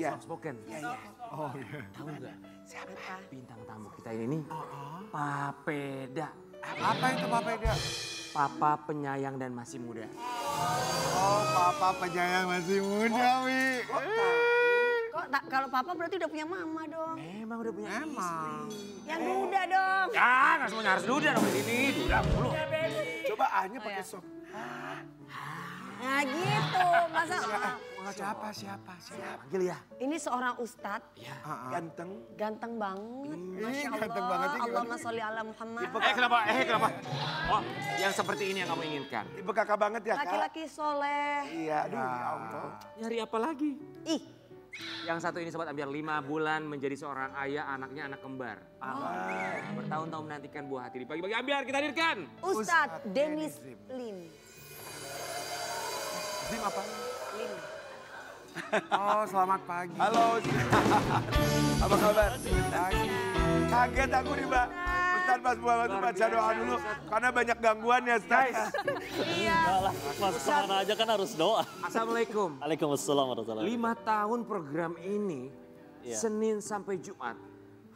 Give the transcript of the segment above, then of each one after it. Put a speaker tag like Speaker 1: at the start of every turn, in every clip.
Speaker 1: soft spoken.
Speaker 2: Iya.
Speaker 3: Oh iya.
Speaker 1: Tahu nggak?
Speaker 2: Siapa?
Speaker 1: Bintang tamu kita ini nih. Papeda.
Speaker 3: Apa itu Papeda?
Speaker 1: Papa penyayang dan masih muda.
Speaker 3: Oh, Papa penyayang masih muda, Wi.
Speaker 2: Kalau papa berarti udah punya mama dong.
Speaker 1: Emang udah punya
Speaker 3: Emang.
Speaker 2: Yang muda dong.
Speaker 1: Ah, nggak semuanya harus duda dong ini. Duda mulu.
Speaker 4: Coba A-nya pakai soft.
Speaker 2: Nah gitu, masa
Speaker 3: Siapa?
Speaker 1: Panggil ya.
Speaker 2: ini seorang ustadz,
Speaker 4: Ganteng.
Speaker 2: ganteng banget. Masya Allah,
Speaker 3: ganteng banget nih,
Speaker 2: Allahumma sholli ala Muhammad.
Speaker 1: Kenapa? Oh, yang seperti ini yang kamu inginkan.
Speaker 4: Tipe kakak banget ya, Kak?
Speaker 2: Laki-laki soleh.
Speaker 4: Iya, aduh ya Allah.
Speaker 1: Nyari apa lagi?
Speaker 2: Ih,
Speaker 1: Yang satu ini Sobat Ambiar 5 bulan menjadi seorang ayah, anaknya anak kembar. Bertahun-tahun menantikan buah hati di pagi-pagi Ambiar kita hadirkan.
Speaker 2: Ustadz Dennis Lim.
Speaker 4: Zim apa?
Speaker 2: Lim.
Speaker 3: Oh, selamat pagi.
Speaker 4: Halo. Apa kabar?
Speaker 3: Pagi.
Speaker 4: Kaget aku nih, Mbak. Ustadz Mas Muhammad baca doa dulu. Karena banyak gangguan ya, Ustadz.
Speaker 2: Iya.
Speaker 5: Masuk kemana aja kan harus doa.
Speaker 1: Assalamualaikum.
Speaker 5: Waalaikumsalam warahmatullahi
Speaker 1: 5 tahun program ini,
Speaker 5: Iya.
Speaker 1: Senin sampai Jumat,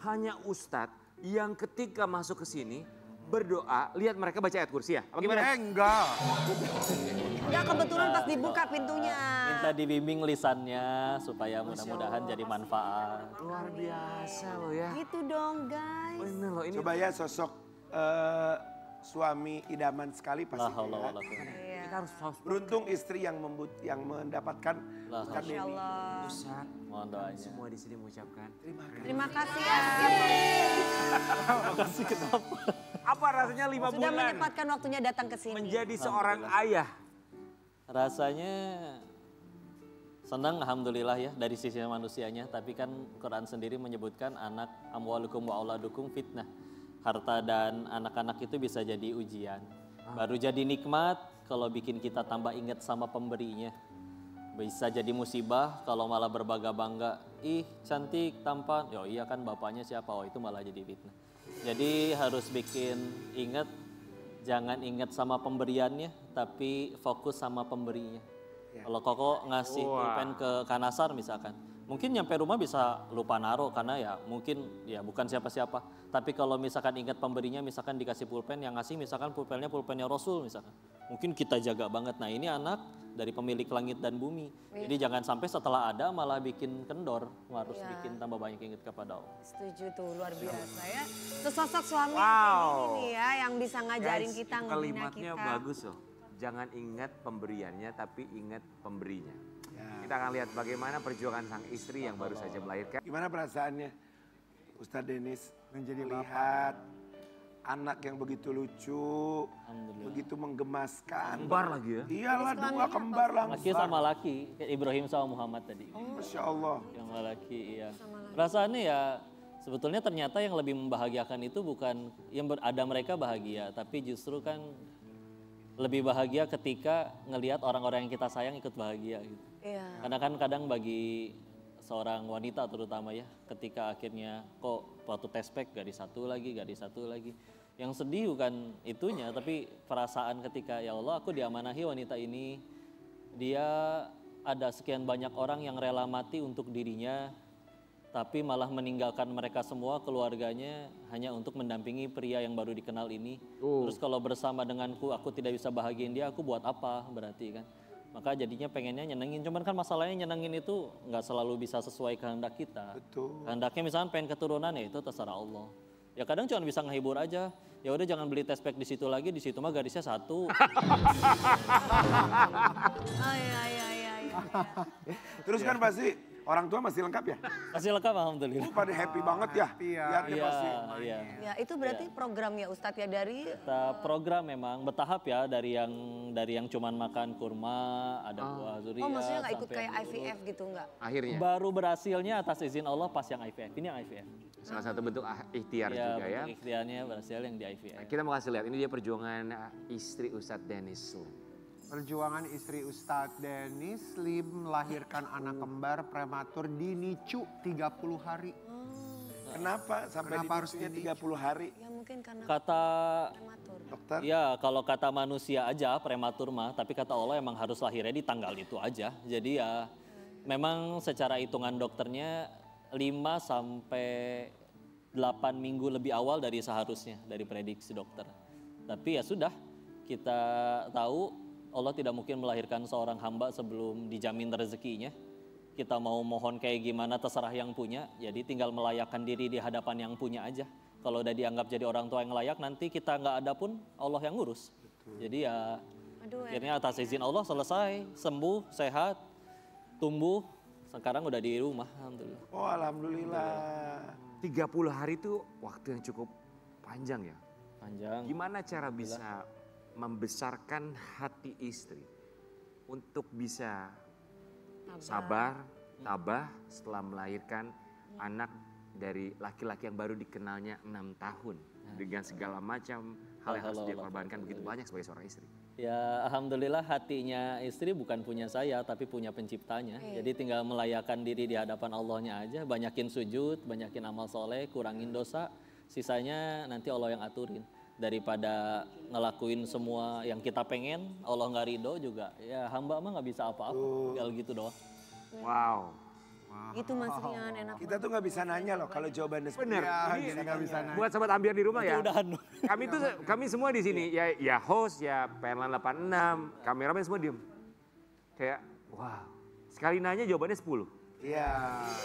Speaker 1: hanya Ustadz yang ketika masuk ke sini berdoa, lihat mereka baca ayat kursi ya? Apa gimana?
Speaker 3: Enggak.
Speaker 2: Enggak, kebetulan pas dibuka pintunya.
Speaker 5: Minta dibimbing lisannya supaya mudah-mudahan jadi manfaat.
Speaker 1: Luar biasa loh ya.
Speaker 2: Gitu dong guys.
Speaker 1: Bener loh ini.
Speaker 4: Coba ya sosok suami idaman sekali pasti.
Speaker 5: La haula
Speaker 4: ya.
Speaker 5: wala quwwata.
Speaker 2: Iya.
Speaker 1: Kita harus soft
Speaker 4: Beruntung istri yang mendapatkan
Speaker 5: La
Speaker 4: Ustadz
Speaker 2: Masya
Speaker 4: Denny.
Speaker 2: Allah.
Speaker 1: Ustadz.
Speaker 5: Mohon doanya.
Speaker 1: Semua di sini mengucapkan.
Speaker 2: Terima kasih ya.
Speaker 5: Makasih kenapa?
Speaker 1: Apa rasanya 5
Speaker 2: Sudah
Speaker 1: bulan
Speaker 2: menyempatkan waktunya datang ke sini.
Speaker 1: menjadi seorang ayah?
Speaker 5: Rasanya senang alhamdulillah ya dari sisi manusianya. Tapi kan Quran sendiri menyebutkan anak amwalukum wa auladukum fitnah. Harta dan anak-anak itu bisa jadi ujian. Baru jadi nikmat kalau bikin kita tambah ingat sama pemberinya. Bisa jadi musibah kalau malah berbangga-bangga. Ih cantik, tampan. Ya iya kan bapaknya siapa? Oh itu malah jadi fitnah. Jadi harus bikin ingat, jangan ingat sama pemberiannya, tapi fokus sama pemberinya. Kalau Koko ngasih pulpen ke Kanasar misalkan, mungkin nyampe rumah bisa lupa naruh karena ya mungkin ya bukan siapa-siapa. Tapi kalau misalkan ingat pemberinya, misalkan dikasih pulpen, yang ngasih misalkan pulpennya Rasul misalkan. Mungkin kita jaga banget, nah ini anak dari pemilik langit dan bumi. Jadi jangan sampai setelah ada malah bikin kendor, harus bikin tambah banyak ingat kepada Allah.
Speaker 2: Setuju tuh, luar biasa ya. Sesosok suami
Speaker 1: Wow.
Speaker 2: ini ya yang bisa ngajarin
Speaker 1: Guys,
Speaker 2: kita,
Speaker 1: itu
Speaker 2: ngebina
Speaker 1: kalimatnya
Speaker 2: kita.
Speaker 1: bagus loh. Jangan ingat pemberiannya tapi ingat pemberinya. Kita akan lihat bagaimana perjuangan sang istri yang baru saja melahirkan.
Speaker 4: Gimana perasaannya Ustadz Dennis
Speaker 3: Menjadi
Speaker 4: melihat anak yang begitu lucu, begitu menggemaskan.
Speaker 1: Kembar lagi ya?
Speaker 4: Iyalah dua kembar
Speaker 5: Laki
Speaker 4: langsung.
Speaker 5: sama laki, kayak Ibrahim sama Muhammad tadi.
Speaker 4: Masya Allah.
Speaker 5: Yang laki iya. Perasaannya ya sebetulnya ternyata yang lebih membahagiakan itu bukan yang ada mereka bahagia, tapi justru kan lebih bahagia ketika ngelihat orang-orang yang kita sayang ikut bahagia gitu.
Speaker 2: Iya.
Speaker 5: Karena kan kadang bagi seorang wanita terutama ya, ketika akhirnya kok waktu tespek gak di satu lagi. Yang sedih bukan itunya, tapi perasaan ketika ya Allah aku diamanahi wanita ini, dia ada sekian banyak orang yang rela mati untuk dirinya, tapi malah meninggalkan mereka semua keluarganya hanya untuk mendampingi pria yang baru dikenal ini. Terus kalau bersama denganku aku tidak bisa bahagiain dia, aku buat apa berarti kan? Maka jadinya pengennya nyenengin, cuman kan masalahnya nyenengin itu nggak selalu bisa sesuai kehendak kita.
Speaker 4: Betul.
Speaker 5: Kehendaknya misalnya pengen keturunan ya itu terserah Allah. Ya kadang cuma bisa ngehibur aja. Ya udah jangan beli tespek di situ lagi, di situ mah garisnya 1.
Speaker 2: Iya.
Speaker 4: Terus kan pasti orang tua masih lengkap ya?
Speaker 5: Masih lengkap alhamdulillah.
Speaker 4: Pada happy banget ya? Lihatnya
Speaker 5: Iya,
Speaker 4: pasti.
Speaker 5: iya.
Speaker 2: Ya itu berarti program ya Ustadz ya dari
Speaker 5: Kita program memang bertahap ya dari yang cuman makan kurma, ada buah zuriat.
Speaker 2: maksudnya nggak ikut
Speaker 5: sampai
Speaker 2: kayak
Speaker 5: yang
Speaker 2: IVF gitu nggak?
Speaker 1: Akhirnya
Speaker 5: Baru berhasilnya atas izin Allah pas yang IVF. Ini yang IVF.
Speaker 1: salah satu bentuk ikhtiar
Speaker 5: Ya,
Speaker 1: juga ya.
Speaker 5: bentuk ikhtiarnya berhasil yang di IVF.
Speaker 1: Kita mau kasih lihat, ini dia perjuangan istri Ustadz Dennis.
Speaker 3: Perjuangan istri Ustadz Dennis Lim melahirkan anak kembar prematur di NICU 30 hari.
Speaker 4: Kenapa sampai
Speaker 3: Kenapa harus
Speaker 4: di
Speaker 3: ini?
Speaker 4: 30 hari?
Speaker 2: Ya mungkin karena
Speaker 5: Kata
Speaker 2: prematur.
Speaker 4: Dokter?
Speaker 5: ya kalau kata manusia aja prematur mah, tapi kata Allah emang harus lahirnya di tanggal itu aja. Jadi ya memang secara hitungan dokternya 5 sampai 8 minggu lebih awal dari seharusnya, dari prediksi dokter. Tapi ya sudah, kita tahu Allah tidak mungkin melahirkan seorang hamba sebelum dijamin rezekinya. Kita mau mohon kayak gimana terserah yang punya, jadi tinggal melayakkan diri di hadapan yang punya aja. Kalau udah dianggap jadi orang tua yang layak, nanti kita nggak ada pun Allah yang ngurus. Jadi ya akhirnya atas izin Allah selesai, sembuh, sehat, tumbuh, sekarang udah di rumah, alhamdulillah.
Speaker 4: Oh alhamdulillah.
Speaker 1: 30 hari itu waktu yang cukup panjang ya.
Speaker 5: Panjang.
Speaker 1: Gimana cara bisa membesarkan hati istri untuk bisa sabar, tabah setelah melahirkan anak dari laki-laki yang baru dikenalnya 6 tahun. Dengan segala macam hal yang harus dia korbankan begitu banyak sebagai seorang istri.
Speaker 5: Ya alhamdulillah hatinya istri bukan punya saya tapi punya penciptanya. Jadi tinggal melayakkan diri di hadapan Allahnya aja. Banyakin sujud, banyakin amal soleh, kurangin dosa. Sisanya nanti Allah yang aturin. Daripada ngelakuin semua yang kita pengen, Allah nggak ridho juga. Ya hamba mah nggak bisa apa-apa, tinggal gitu doang.
Speaker 1: Wow.
Speaker 2: Itu Mas Rian, enak
Speaker 4: Kita tuh nggak bisa nanya loh kalau jawabannya seperti
Speaker 1: Bener.
Speaker 4: itu.
Speaker 1: Ini
Speaker 3: nggak bisa nanya.
Speaker 1: buat sobat ambiar di rumah ya.
Speaker 5: Udahan.
Speaker 1: Kami semua di sini ya host ya Penlan 86, kameramen semua diem. Kayak wow. Sekali nanya jawabannya 10.
Speaker 4: Iya.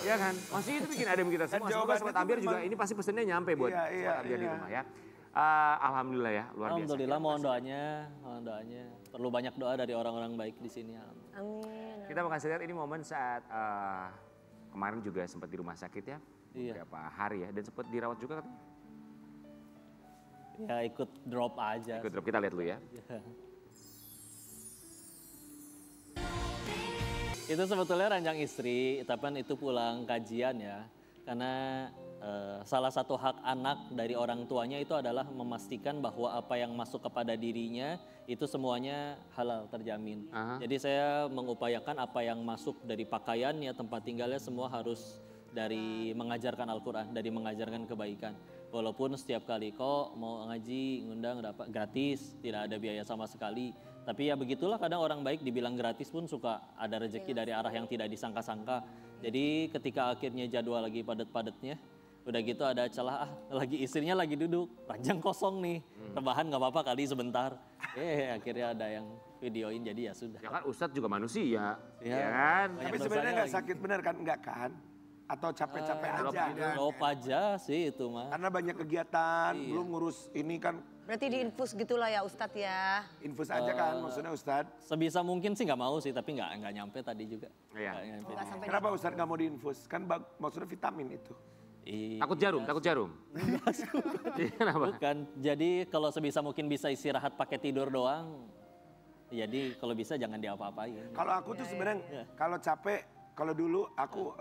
Speaker 1: Iya kan? Masih itu bikin adem kita semua. Semoga
Speaker 4: jawabannya
Speaker 1: sobat
Speaker 4: tuh
Speaker 1: ambiar juga
Speaker 4: memang-
Speaker 1: ini pasti pesennya nyampe buat
Speaker 4: Iya,
Speaker 1: sobat ambiar di
Speaker 4: iya.
Speaker 1: rumah ya. Alhamdulillah ya, luar biasa.
Speaker 5: Alhamdulillah mohon doanya. Perlu banyak doa dari orang-orang baik di sini.
Speaker 2: Amin.
Speaker 1: Kita makasih lihat ini momen saat kemarin juga sempat di rumah sakit ya.
Speaker 5: Iya.
Speaker 1: Beberapa hari ya dan sempat dirawat juga katanya.
Speaker 5: Ya ikut drop aja.
Speaker 1: Ikut drop, kita lihat dulu ya.
Speaker 5: Itu sebetulnya ranjang istri, tapi kan itu pulang kajian ya. Karena salah satu hak anak dari orang tuanya itu adalah memastikan bahwa apa yang masuk kepada dirinya itu semuanya halal, terjamin.
Speaker 1: Aha.
Speaker 5: Jadi saya mengupayakan apa yang masuk dari pakaiannya, tempat tinggalnya semua harus dari mengajarkan Al-Quran, dari mengajarkan kebaikan. Walaupun setiap kali kok mau ngaji, ngundang dapat gratis, tidak ada biaya sama sekali. Tapi ya begitulah kadang orang baik dibilang gratis pun suka ada rezeki dari arah yang tidak disangka-sangka. Jadi ketika akhirnya jadwal lagi padat-padatnya, udah gitu ada celah, lagi istrinya lagi duduk, ranjang kosong nih, rebahan nggak apa-apa kali sebentar. Akhirnya ada yang videoin jadi ya sudah.
Speaker 1: Ya kan Ustadz juga manusia,
Speaker 5: Ya.
Speaker 1: ya kan?
Speaker 5: Banyak
Speaker 4: Tapi
Speaker 5: dosanya
Speaker 4: sebenarnya nggak
Speaker 5: lagi.
Speaker 4: sakit bener kan? Enggak kan? Atau capek-capek aja?
Speaker 5: Drop aja sih itu mah.
Speaker 4: Karena banyak kegiatan,
Speaker 5: Iya.
Speaker 4: belum ngurus ini kan
Speaker 2: Berarti diinfus gitulah ya Ustadz ya.
Speaker 4: infus aja kan maksudnya Ustadz.
Speaker 5: Sebisa mungkin sih nggak mau sih, tapi nggak nyampe tadi juga.
Speaker 1: Iya.
Speaker 5: Nggak nyampe.
Speaker 2: Nggak sampai
Speaker 4: Kenapa Ustadz nggak mau diinfus? Kan maksudnya vitamin itu.
Speaker 5: Iya.
Speaker 1: Takut jarum. Iya, kenapa?
Speaker 5: Bukan. Jadi kalau sebisa mungkin bisa istirahat pakai tidur doang. Jadi kalau bisa jangan diapa-apain.
Speaker 4: Kalau aku tuh sebenarnya kalau capek, kalau dulu aku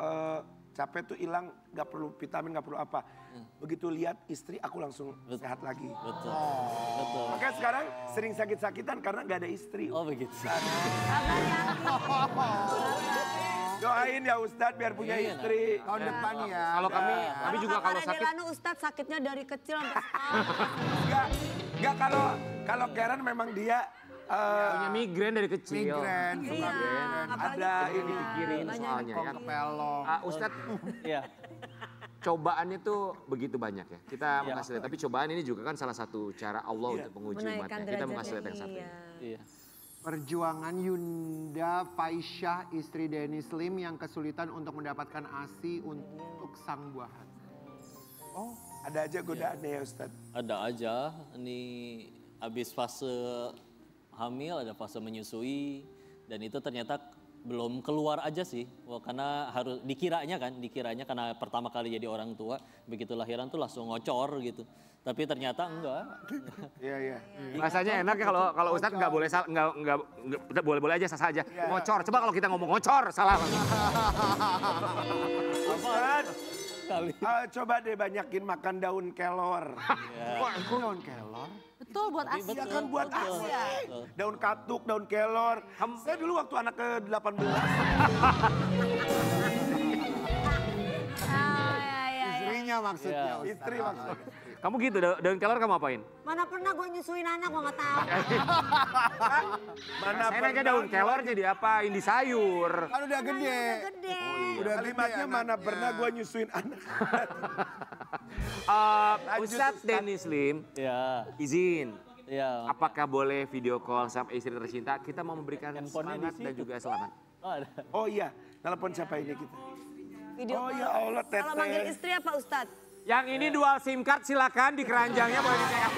Speaker 4: capek tuh hilang, nggak perlu vitamin, nggak perlu apa. Begitu lihat istri aku langsung sehat lagi.
Speaker 5: Betul. Betul.
Speaker 4: Makanya sekarang sering sakit-sakitan karena nggak ada istri.
Speaker 5: Oh begitu.
Speaker 4: Doain ya Ustadz biar punya
Speaker 5: Iya,
Speaker 4: istri.
Speaker 3: Tahun depan ya.
Speaker 1: Kalau kami juga kalau sakit
Speaker 2: Delano Ustadz sakitnya dari kecil sampai sekarang.
Speaker 4: Nggak kalau Karen memang dia
Speaker 1: punya migrain dari kecil.
Speaker 3: Migren, suka
Speaker 2: Iya, apalagi
Speaker 4: ada
Speaker 2: kalau
Speaker 4: ini
Speaker 1: Pikirin
Speaker 2: banyak
Speaker 1: soalnya ya.
Speaker 3: pelong.
Speaker 1: Ustadz,
Speaker 5: Iya.
Speaker 1: cobaannya tuh begitu banyak ya. Kita mau kasih lihat, tapi cobaan ini juga kan salah satu cara Allah untuk menguji
Speaker 2: menaikkan
Speaker 1: umatnya. Kita mau kasih lihat yang satu
Speaker 2: derajatnya.
Speaker 1: ini.
Speaker 5: Iya.
Speaker 3: Perjuangan Yunda Faisyah, istri Dennis Lim yang kesulitan untuk mendapatkan ASI untuk sang buah hati.
Speaker 4: Oh ada aja godaannya ya Ustadz.
Speaker 5: Ada aja. Ini habis fase hamil, ada fase menyusui, dan itu ternyata belum keluar aja sih. Wah, karena harus dikiranya karena pertama kali jadi orang tua, begitu lahiran tuh langsung ngocor gitu. Tapi ternyata enggak.
Speaker 4: Iya.
Speaker 1: Rasanya enak ya kalau Ustadz nggak boleh nggak boleh aja sah aja. Ngocor. Coba kalau kita ngomong ngocor salah.
Speaker 4: Ustadz
Speaker 5: Kali.
Speaker 4: coba deh banyakin makan daun kelor.
Speaker 3: Daun kelor.
Speaker 2: Betul buat ASI.
Speaker 4: Ya kan buat
Speaker 5: Betul.
Speaker 4: ASI. Daun katuk, daun kelor. Saya dulu waktu anak ke-18.
Speaker 2: Ah, ya.
Speaker 3: Istrinya istrinya maksudnya.
Speaker 5: Iya.
Speaker 4: Istri maksudnya.
Speaker 1: Kamu gitu, daun kelor kamu apain?
Speaker 2: Mana pernah gue nyusuin anak, gue nggak tahu.
Speaker 4: Mana
Speaker 1: Saya nanya daun kelor jadi apain di sayur.
Speaker 3: Kan udah gede.
Speaker 2: Udah gede.
Speaker 3: Udah gede
Speaker 4: Kalimatnya mana
Speaker 3: anaknya.
Speaker 4: pernah gue nyusuin anak.
Speaker 1: Ustadz Denny Slim,
Speaker 5: Ya,
Speaker 1: izin.
Speaker 5: ya.
Speaker 1: Apakah boleh video call sama istri tercinta? Kita mau memberikan
Speaker 5: Handphonenya
Speaker 1: semangat
Speaker 5: di
Speaker 1: dan
Speaker 5: situ.
Speaker 1: juga selamat.
Speaker 5: Oh, ada.
Speaker 4: Oh iya, telepon siapa ini kita?
Speaker 2: Video
Speaker 4: Oh
Speaker 2: call.
Speaker 4: ya Allah,
Speaker 2: Kalau manggil
Speaker 4: Teteh.
Speaker 2: istri apa Ustadz?
Speaker 1: Yang ini dual SIM card silakan di keranjangnya boleh dicek.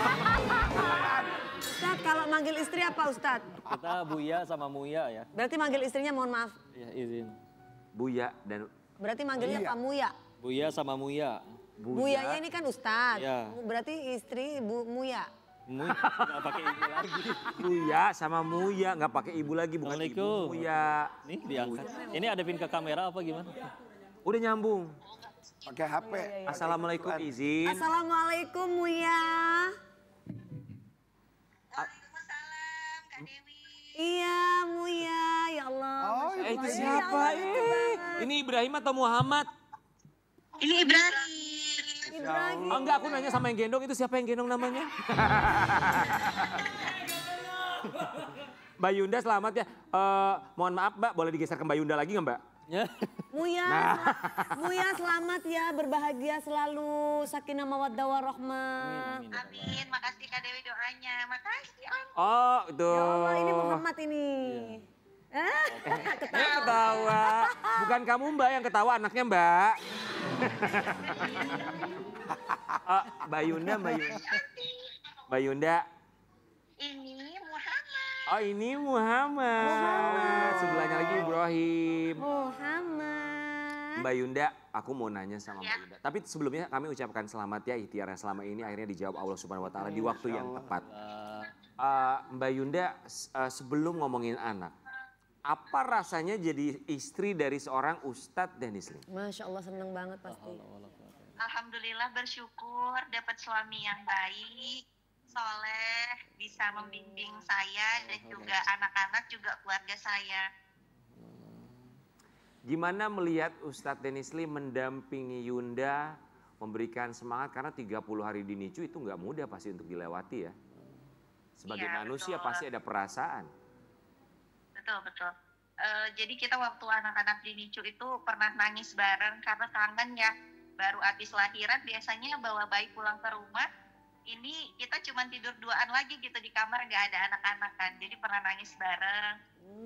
Speaker 2: Ustadz kalau manggil istri apa Ustadz?
Speaker 5: Kita Buya sama Muya ya.
Speaker 2: Berarti manggil istrinya mohon maaf.
Speaker 5: Ya, izin.
Speaker 1: Buya dan
Speaker 2: Berarti manggilnya Pak Muya.
Speaker 5: Buya sama Muya.
Speaker 2: Buyanya ini kan Ustadz.
Speaker 5: Iya.
Speaker 2: Berarti istri Bu Muya.
Speaker 5: Muya nggak pakai ibu lagi.
Speaker 1: Buya sama Muya nggak pakai ibu lagi bukan ibu
Speaker 5: Assalamualaikum.
Speaker 1: Muya.
Speaker 5: Nih diangkat. Ini ada pin ke kamera apa gimana?
Speaker 1: Udah nyambung.
Speaker 4: Pakai HP.
Speaker 1: Assalamualaikum izin.
Speaker 2: Assalamualaikum Muya.
Speaker 6: Waalaikumsalam, Kak Dewi.
Speaker 2: Iya Muya, ya Allah.
Speaker 3: Oh,
Speaker 2: Masya
Speaker 1: Itu
Speaker 2: Allah.
Speaker 1: siapa?
Speaker 2: Ya Allah,
Speaker 1: Ini Ibrahim atau Muhammad?
Speaker 6: Ini Ibrahim.
Speaker 2: Ibrahim.
Speaker 1: Oh, enggak, aku nanya sama yang gendong, itu siapa yang gendong namanya? Mbak Yunda selamat ya. Mohon maaf Mbak, boleh digeser ke Mbak Yunda lagi nggak Mbak?
Speaker 5: Ya.
Speaker 2: Muya, Muya selamat ya, berbahagia selalu, sakinah mawaddah warahmah.
Speaker 6: Amin, makasih Kak Dewi doanya. Makasih Om.
Speaker 1: Oh, itu.
Speaker 2: Ya Allah, ini Muhammad ini.
Speaker 1: Ketawa. Bukan kamu Mbak yang ketawa, anaknya Mbak. Mbak Yunda, Mbak Yunda. Mbak Yunda.
Speaker 6: Ini Muhammad.
Speaker 1: Oh ini Muhammad. Sebelahnya lagi Ibrahim.
Speaker 2: Muhammad.
Speaker 1: Mbak Yunda, aku mau nanya sama Mbak Yunda. Tapi sebelumnya kami ucapkan selamat ya ikhtiar yang selama ini akhirnya dijawab Allah Subhanahu Wa Taala di waktu yang tepat. Mbak Yunda, sebelum ngomongin anak, apa rasanya jadi istri dari seorang Ustadz Denny Slim?
Speaker 2: Masya Allah seneng banget pasti.
Speaker 6: Alhamdulillah bersyukur dapat suami yang baik, soleh, bisa membimbing saya dan juga anak-anak juga keluarga saya.
Speaker 1: Gimana melihat Ustadz Denny Slim mendampingi Yunda, memberikan semangat karena 30 hari di NICU itu nggak mudah pasti untuk dilewati ya. Sebagai
Speaker 6: Iya,
Speaker 1: manusia
Speaker 6: betul.
Speaker 1: pasti ada perasaan.
Speaker 6: Betul. Jadi kita waktu anak-anak di NICU itu pernah nangis bareng karena kangen ya. Baru habis lahiran biasanya bawa bayi pulang ke rumah. Ini kita cuma tidur duaan lagi gitu di kamar, nggak ada anak-anak kan. Jadi pernah nangis bareng.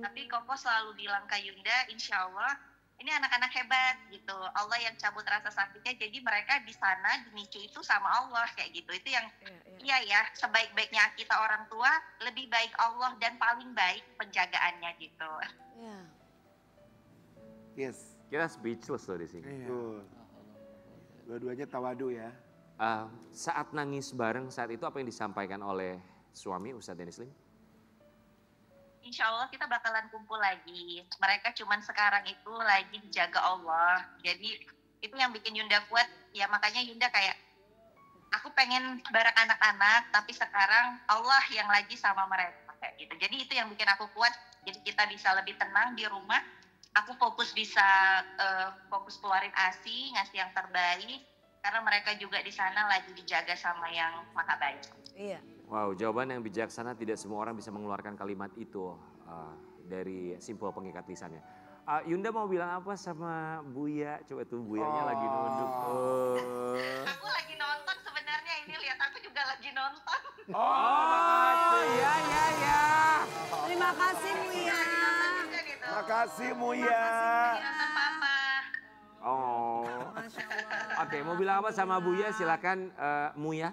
Speaker 6: Tapi Koko selalu bilang ke Yunda, insya Allah ini anak-anak hebat gitu. Allah yang cabut rasa sakitnya. Jadi mereka di sana di NICU itu sama Allah kayak gitu. Itu yang iya ya, sebaik-baiknya kita orang tua, lebih baik Allah dan paling baik penjagaannya gitu.
Speaker 2: Iya.
Speaker 4: Yes.
Speaker 1: Kita speechless loh di sini.
Speaker 4: Tuh. Dua-duanya tawadu ya.
Speaker 1: Saat nangis bareng saat itu apa yang disampaikan oleh suami Ustadz Denny Slim?
Speaker 6: Insya Allah kita bakalan kumpul lagi. Mereka cuman sekarang itu lagi dijaga Allah. Jadi itu yang bikin Yunda kuat. Ya makanya Yunda kayak, aku pengen bareng anak-anak, tapi sekarang Allah yang lagi sama mereka kayak gitu. Jadi itu yang bikin aku kuat. Jadi kita bisa lebih tenang di rumah. Aku fokus bisa fokus keluarin ASI, ngasih yang terbaik. Karena mereka juga di sana lagi dijaga sama yang maha baik.
Speaker 2: Iya.
Speaker 1: Wow, jawaban yang bijaksana, tidak semua orang bisa mengeluarkan kalimat itu dari simpul pengikat lisannya. Yunda mau bilang apa sama Buya? Coba tuh Buyanya lagi nunduk.
Speaker 6: Aku lagi nonton sebenarnya, ini lihat aku juga lagi nonton.
Speaker 1: Oh, iya.
Speaker 2: Terima kasih Muya.
Speaker 6: Gitu.
Speaker 4: Makasih Muya.
Speaker 6: Nonton Papa.
Speaker 1: Oh.
Speaker 2: Masya Allah.
Speaker 1: Oke, mau bilang apa sama Buya? Silakan Muya.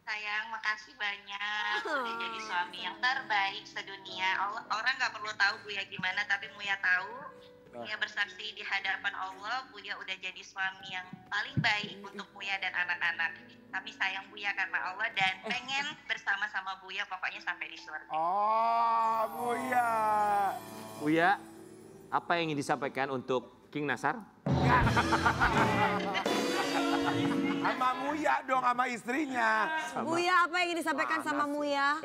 Speaker 6: Sayang, makasih banyak udah jadi suami yang terbaik sedunia. Orang nggak perlu tahu Buya gimana, tapi Muya tahu. Muya bersaksi di hadapan Allah, Buya udah jadi suami yang paling baik untuk Buya dan anak-anak. Kami sayang Buya karena Allah dan pengen bersama-sama Buya pokoknya sampai di surga.
Speaker 4: Oh, Buya.
Speaker 1: Buya, apa yang ingin disampaikan untuk King Nasar?
Speaker 4: Sama Muya dong, sama istrinya.
Speaker 2: Buya, apa yang ingin disampaikan sama Muya?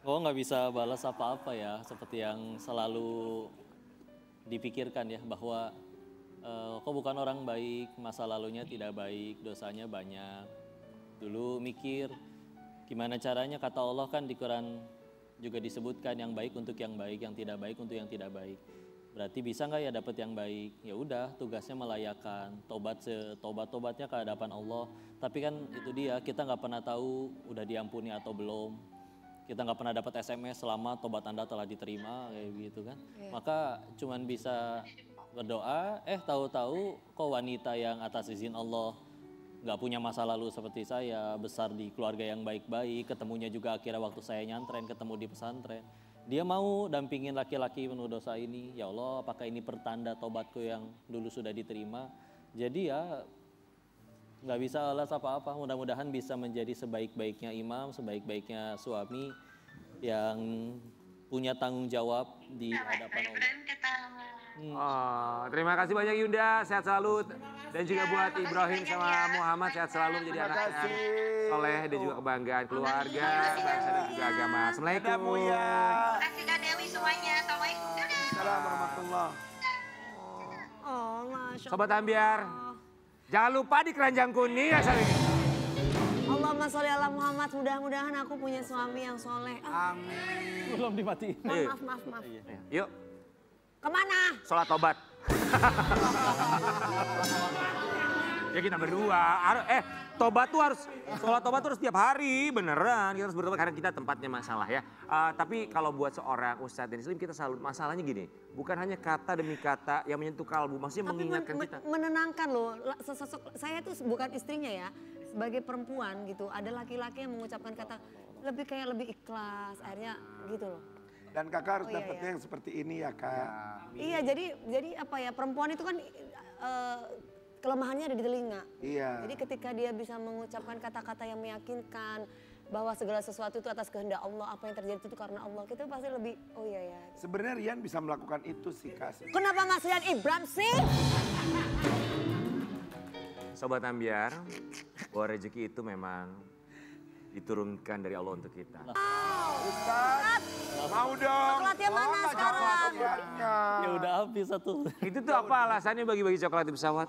Speaker 5: Oh nggak bisa balas apa-apa ya, seperti yang selalu dipikirkan ya, bahwa kok bukan orang baik, masa lalunya tidak baik, dosanya banyak. Dulu mikir, gimana caranya, kata Allah kan di Quran juga disebutkan yang baik untuk yang baik, yang tidak baik untuk yang tidak baik. Berarti bisa nggak ya dapat yang baik? Ya udah, tugasnya melayakan, tobat setobat-tobatnya ke hadapan Allah. Tapi kan itu dia, kita nggak pernah tahu udah diampuni atau belum. Kita nggak pernah dapat SMS selama tobat Anda telah diterima, kayak gitu kan. Maka cuman bisa berdoa, tahu-tahu kok wanita yang atas izin Allah nggak punya masa lalu seperti saya, besar di keluarga yang baik-baik, ketemunya juga akhirnya waktu saya nyantren, ketemu di pesantren. Dia mau dampingin laki-laki penuh dosa ini. Ya Allah, apakah ini pertanda tobatku yang dulu sudah diterima? Jadi ya nggak bisa alas apa-apa. Mudah-mudahan bisa menjadi sebaik-baiknya imam, sebaik-baiknya suami yang punya tanggung jawab di hadapan Allah.
Speaker 1: Oh, terima kasih banyak Yunda, sehat selalu. Dan juga buat Ibrahim sama Muhammad, sehat selalu menjadi anak yang soleh dan juga kebanggaan keluarga, bangsa dan juga agama. Assalamualaikum.
Speaker 6: Terima kasih Kak Dewi semuanya. Assalamualaikum.
Speaker 4: Assalamualaikum warahmatullahi.
Speaker 2: Oh, Masya
Speaker 1: Sobat Ambiar, jangan lupa di keranjang kuning ya Sari.
Speaker 2: Allahumma sholli ala Muhammad. Mudah-mudahan aku punya suami yang soleh.
Speaker 3: Amin.
Speaker 5: Belum dimatiin.
Speaker 2: Maaf.
Speaker 1: Yuk,
Speaker 2: Kemana?
Speaker 1: sholat tobat. Ya kita berdua, tobat tuh harus, sholat tobat tuh harus tiap hari, beneran. Kita harus bertobat karena kita tempatnya masalah ya. Tapi kalau buat seorang Ustadz dan Islam, kita selalu, masalahnya gini, bukan hanya kata demi kata yang menyentuh kalbu, maksudnya
Speaker 2: Tapi
Speaker 1: mengingatkan kita.
Speaker 2: menenangkan loh. Saya tuh bukan istrinya ya, sebagai perempuan gitu. Ada laki-laki yang mengucapkan kata lebih ikhlas, akhirnya gitu loh.
Speaker 4: Dan kakak harus
Speaker 2: Oh, iya,
Speaker 4: dapetnya yang seperti ini ya kak.
Speaker 2: Iya, jadi apa ya, perempuan itu kan kelemahannya ada di telinga.
Speaker 4: Iya.
Speaker 2: Jadi ketika dia bisa mengucapkan kata-kata yang meyakinkan bahwa segala sesuatu itu atas kehendak Allah, apa yang terjadi itu karena Allah, kita pasti lebih, oh iya ya.
Speaker 4: Sebenarnya Rian bisa melakukan itu sih kak.
Speaker 2: Kenapa Mas Rian Ibram sih?
Speaker 1: Sobat Ambiar, bahwa rezeki itu memang diturunkan dari Allah untuk kita.
Speaker 4: Ustaz, mau dong.
Speaker 2: Coklatnya mana sekarang?
Speaker 5: Ya udah habis satu.
Speaker 1: Itu tuh apa alasannya bagi-bagi coklat di pesawat?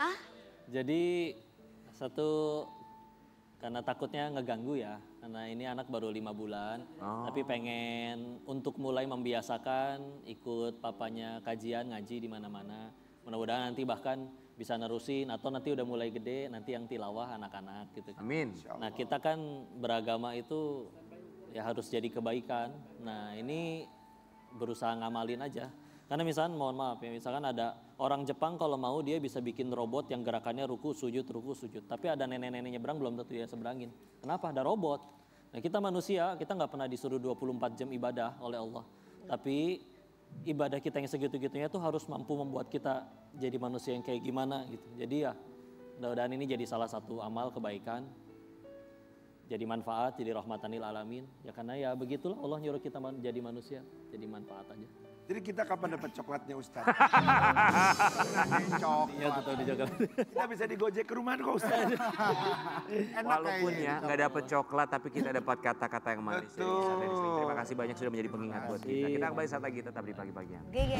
Speaker 2: Hah?
Speaker 5: Jadi satu, karena takutnya ngeganggu ya, karena ini anak baru 5 bulan, tapi pengen untuk mulai membiasakan ikut papanya kajian ngaji di mana-mana. Mudah-mudahan nanti bahkan bisa nerusin atau nanti udah mulai gede nanti yang tilawah anak-anak gitu.
Speaker 1: Amin.
Speaker 5: Nah kita kan beragama itu ya harus jadi kebaikan. Nah ini berusaha ngamalin aja. Karena misalkan mohon maaf ya, misalkan ada orang Jepang kalau mau dia bisa bikin robot yang gerakannya ruku sujud. Tapi ada nenek-nenek nyebrang belum tentu dia seberangin. Kenapa? Ada robot. Nah kita manusia, kita nggak pernah disuruh 24 jam ibadah oleh Allah. Tapi ibadah kita yang segitu-gitunya tuh harus mampu membuat kita jadi manusia yang kayak gimana gitu. Jadi ya mudah-mudahan ini jadi salah satu amal kebaikan. Jadi manfaat, jadi rahmatanil alamin. Ya karena ya begitulah Allah nyuruh kita jadi manusia, jadi manfaat aja.
Speaker 4: Jadi kita kapan dapat coklatnya Ustaz?
Speaker 5: Iya tetap di Jakarta.
Speaker 4: Kita bisa digojek ke rumah kok Ustaz.
Speaker 1: Walaupun ya nggak dapat coklat, tapi kita dapat kata-kata yang manis.
Speaker 4: Betul.
Speaker 1: Terima kasih banyak sudah menjadi pengingat buat kita. Kita kembali saat lagi tetap di pagi-pagian.
Speaker 2: Gege.